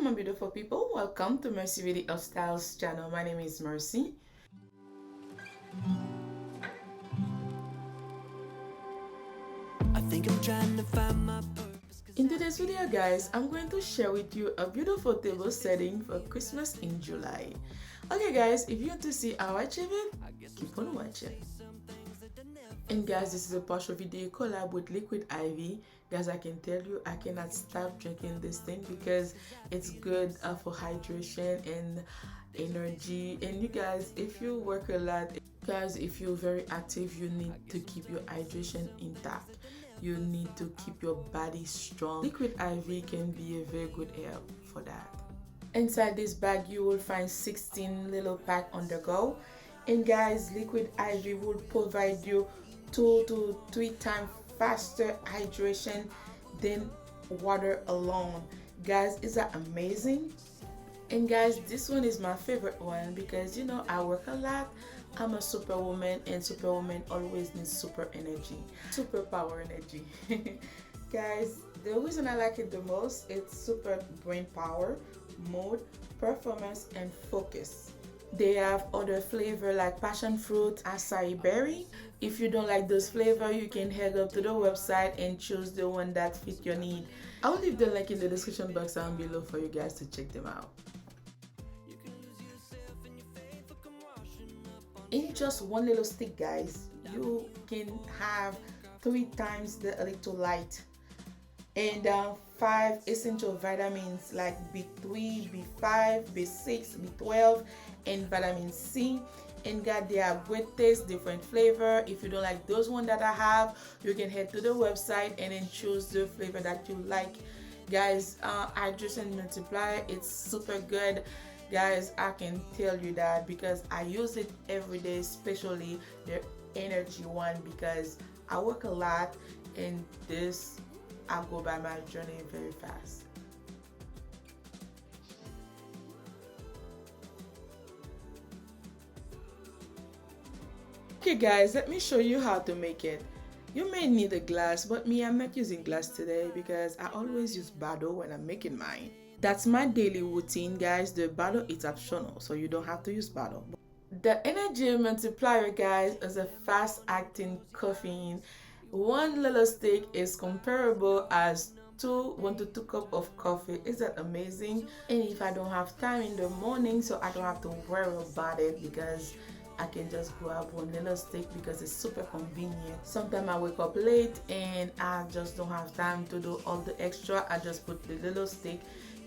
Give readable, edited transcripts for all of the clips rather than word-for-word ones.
my beautiful people, welcome to Mercy Video of Styles channel. My name is Mercy. I think I'm trying to find my purpose. In today's video guys, I'm going to share with you a beautiful table setting for Christmas in July. Okay guys, if you want to see how I achieve it, keep on watching. And guys, this is a partial video collab with Liquid IV. Guys, I can tell you I cannot stop drinking this thing because it's good for hydration and energy. And you guys, if you work a lot, guys, if you're very active, you need to keep your hydration intact. You need to keep your body strong. Liquid IV can be a very good help for that. Inside this bag you will find 16 little pack on the go. And guys, Liquid IV will provide you 2 to 3 times faster hydration than water alone. Guys, is that amazing? And guys, this one is my favorite one because you know I work a lot. I'm a superwoman, and superwoman always needs super energy, superpower energy. Guys, the reason I like it the most, it's super brain power, mood, performance, and focus. They have other flavor like passion fruit, acai berry. If you don't like those flavor, you can head up to the website and choose the one that fit your need. I'll leave the link in the description box down below for you guys to check them out. In just one little stick guys, you can have 3 times the electrolyte and 5 essential vitamins like B3, B5, B6, B12, and vitamin C. And God, they have great taste, different flavor. If you don't like those ones that I have, you can head to the website and then choose the flavor that you like. Guys, hydration multiplier, it's super good. Guys, I can tell you that because I use it every day, especially the energy one, because I work a lot and this I go by my journey very fast. Okay guys, let me show you how to make it. You may need a glass, but me, I'm not using glass today because I always use bottle when I'm making mine. That's my daily routine guys. The bottle is optional, so you don't have to use bottle. The energy multiplier guys is a fast acting caffeine. One little stick is comparable as 1 to 2 cups of coffee. Is that amazing? And if I don't have time in the morning, so I don't have to worry about it because I can just grab one little stick because it's super convenient. Sometimes I wake up late and I just don't have time to do all the extra. I just put the little stick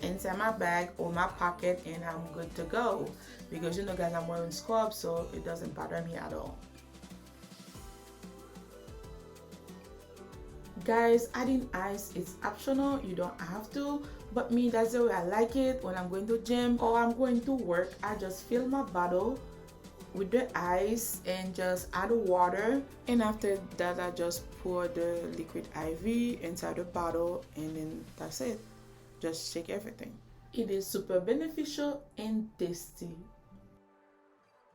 inside my bag or my pocket and I'm good to go. Because you know guys, I'm wearing scrubs, so it doesn't bother me at all. Guys, adding ice is optional, you don't have to, but me, that's the way I like it. When I'm going to gym or I'm going to work, I just fill my bottle with the ice and just add water, and after that I just pour the Liquid IV inside the bottle and then that's it. Just shake everything. It is super beneficial and tasty.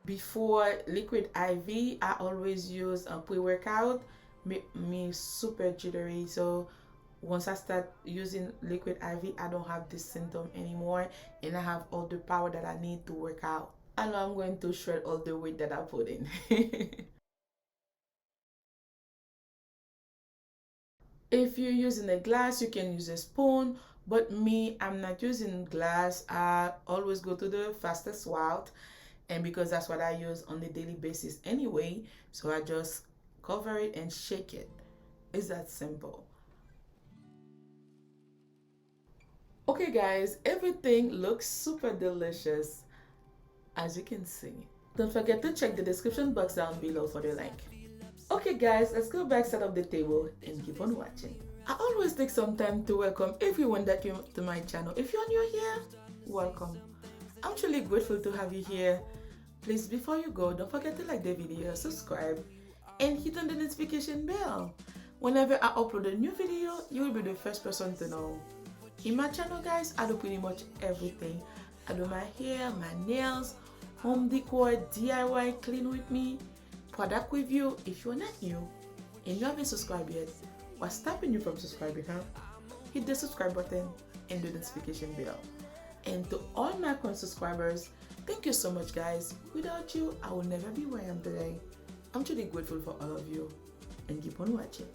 Before Liquid IV, I always use a pre-workout. Make me super jittery, so once I start using Liquid IV, I don't have this symptom anymore and I have all the power that I need to work out. I know I'm going to shred all the weight that I put in. If you're using a glass, you can use a spoon, but me, I'm not using glass. I always go to the fastest route, and because that's what I use on a daily basis anyway, so I just cover it and shake it. It's that simple. Okay guys, everything looks super delicious as you can see. Don't forget to check the description box down below for the link. Okay guys, let's go back, set up the table and keep on watching. I always take some time to welcome everyone that came to my channel. If you're new here, welcome. I'm truly grateful to have you here. Please, before you go, don't forget to like the video, subscribe, and hit on the notification bell. Whenever I upload a new video, you will be the first person to know. In my channel guys, I do pretty much everything. I do my hair, my nails, home decor, DIY, clean with me, product review. If you're not new and you haven't subscribed yet, what's stopping you from subscribing, huh? Hit the subscribe button and the notification bell. And to all my current subscribers, thank you so much, guys. Without you, I will never be where I am today. I'm truly grateful for all of you, and keep on watching.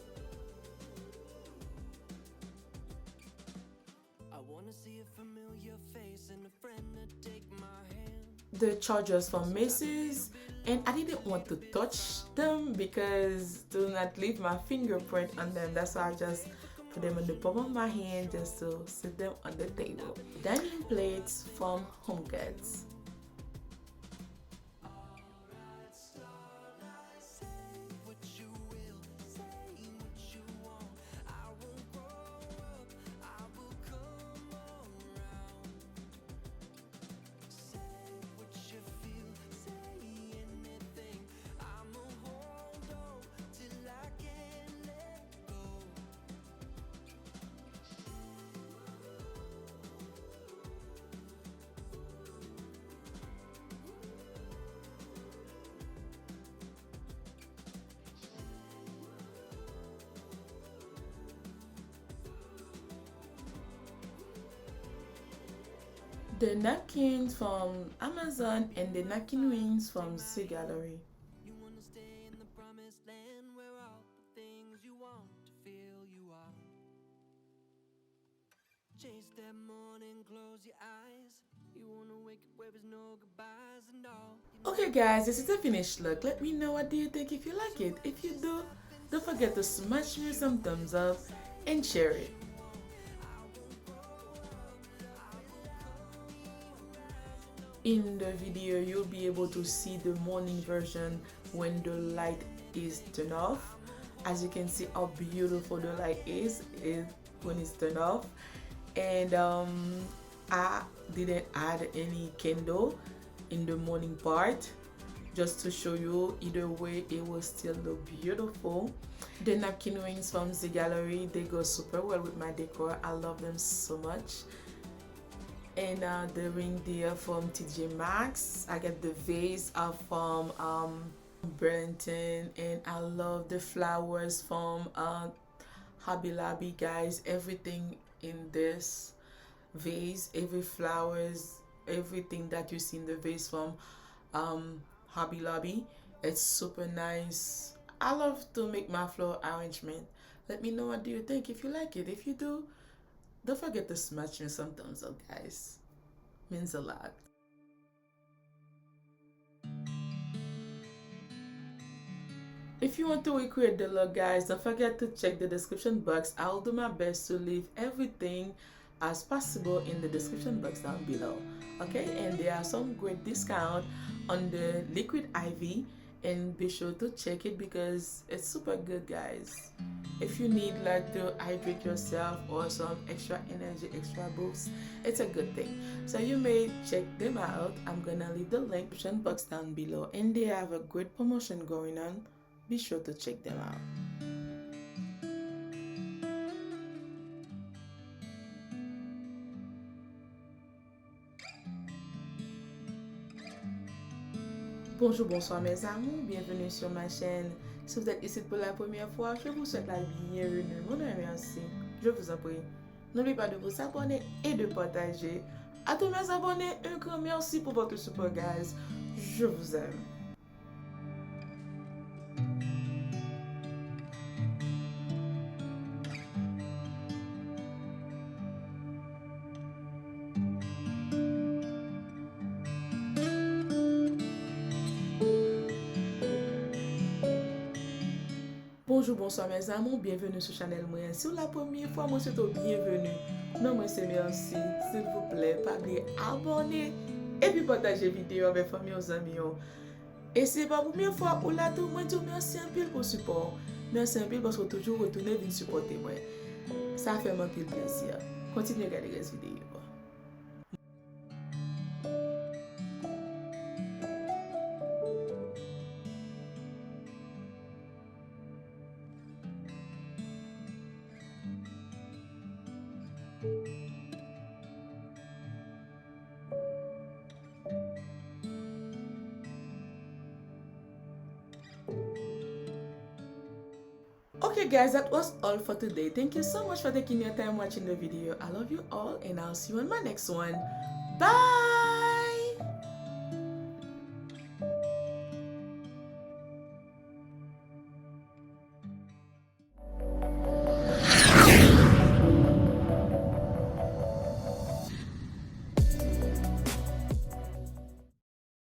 I wanna see a familiar face and a friend to take my hand. The chargers from Macy's, and I didn't want to touch them because to not leave my fingerprint on them. That's why I just put them in the palm of my hand just to sit them on the table. Dining plates from Home Goods. The napkins from Amazon and the napkin rings from Sea Gallery. You wanna stay in the promised land where all the things you want to feel you are. Chase that morning, close your eyes. You wanna wake up where there's no goodbyes and all. Okay guys, this is the finished look. Let me know what do you think if you like it. If you do, don't forget to smash me some thumbs up and share it. In the video, you'll be able to see the morning version when the light is turned off. As you can see how beautiful the light is when it's turned off. And I didn't add any candle in the morning part, just to show you either way it will still look beautiful. The napkin rings from the gallery, they go super well with my decor. I love them so much. And the ring there from TJ Maxx. I get the vase from Burlington, and I love the flowers from Hobby Lobby, guys. Everything in this vase, every flowers, everything that you see in the vase from Hobby Lobby, it's super nice. I love to make my flower arrangement. Let me know what do you think if you like it. If you do, don't forget to smash me some thumbs up, guys. Means a lot. If you want to recreate the look, guys, don't forget to check the description box. I'll do my best to leave everything as possible in the description box down below. Okay, and there are some great discount on the liquid ivy, and be sure to check it because it's super good, guys. If you need like to hydrate yourself or some extra energy, extra boost, it's a good thing. So you may check them out. I'm gonna leave the link in the description box down below, and they have a great promotion going on. Be sure to check them out. Bonjour, bonsoir mes amours, bienvenue sur ma chaîne. Si vous êtes ici pour la première fois, je vous souhaite la bienvenue. Mon nom est Merci. Je vous en prie, n'oubliez pas de vous abonner et de partager. À tous mes abonnés, un grand merci pour votre support, guys. Je vous aime. Bonjour, bonsoir mes amours, bienvenue sur channel moi. Si c'est la première fois, moi c'est bienvenue. Non, moi c'est merci. S'il vous plaît, pas oublier abonner et puis partager vidéo avec famille aux amis. Et si c'est pas la première fois ou là tout, moi dis merci un peu pour support. Merci un peu parce que toujours retourner venir supporter moi. Ça fait un peu plaisir. Continuez à regarder les vidéos. Okay guys, that was all for today. Thank you so much for taking your time watching the video. I love you all and I'll see you on my next one. Bye.